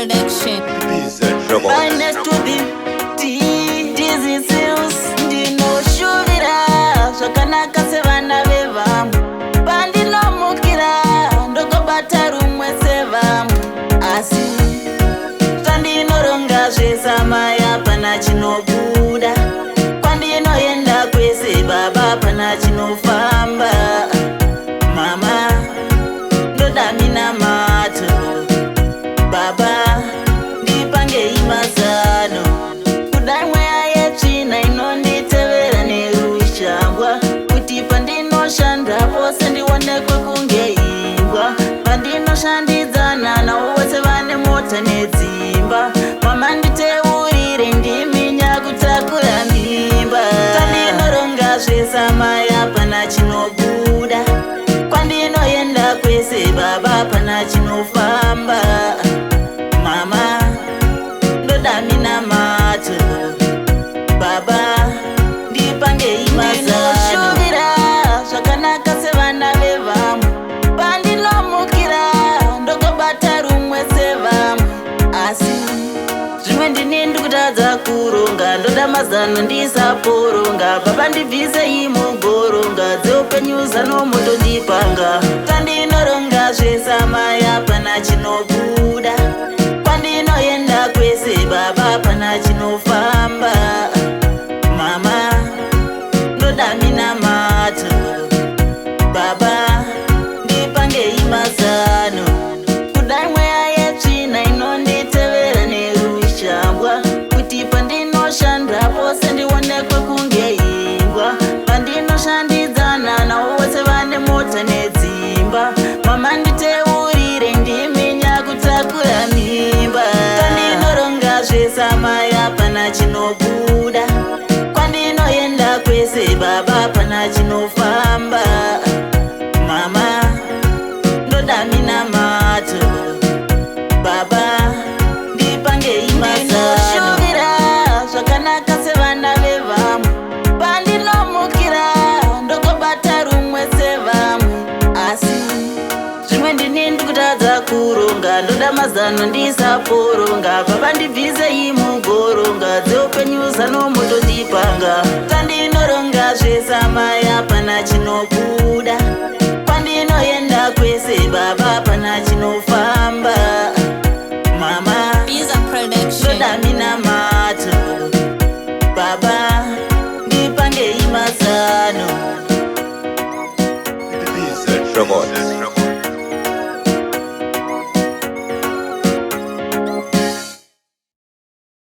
collection. Right next to the dizzy sales, ndinoshuvira zvakanaka sevana vevamwe. Pandinomukira ndokobata rumwe sevamwe, asi tandinoronga zvesamaya pana chinobuda. Kwandinoenda kwese baba pana chinofamba. Mama ndoda mina mato, baba ndipangei mazano. Kudai mweya yetsvina inonditevera nerushambwa, kuti pandinoshanda pose ndionekwe kunge imbwa. Pandinoshandidzana navo vose vane mota nedzimba. Mama nditeurire ndiminya kutakura mimba. Tandinoronga zvesamaya pana chinobuda. Kwandinoenda kwese baba pana chinofamba. Mama ndoda mina mato, baba ndipangei mazano. Ndinoshuvira zvakanaka sevana vevamwe. Pandinomukira ndokobata rumwe sevamwe, asi zvimwe ndini ndikutadza kuronga. Ndoda mazano ndisaporonga. Baba ndibvisei mugoronga dzeupenyu zano mutondipanga. Tandinoronga zvesamaya pana chinobuda. Kwandinoenda kwese baba pana chinofamba. Mama ndoda mina mato, baba ndipangei mazano. Kudai mweya yetsvina inonditevera nerushambwa, kuti pandinoshanda pose ndionekwe kunge imbwa. Pandinoshandidzana navo vose vane mota nedzimba. Mama nditeurire ndiminya kutakura mimba. Tandinoronga zvesamaya pana chinobuda. Kwandinoenda kwese baba pana chinofamba. Mama ndoda mina mato, baba ndipangei mazano. Ndinoshuvira zvakanaka sevana vevamwe. Pandinomukira ndokobata rumwe sevamwe, asi zvimwe ndini ndikutadza kuronga. Ndoda mazano ndisaporonga. Baba ndibvisei mugoronga dzeupenyu zano mutondipanga. Tandinoronga zvesamaya pana chinobuda. Kwandinoenda kwese baba pana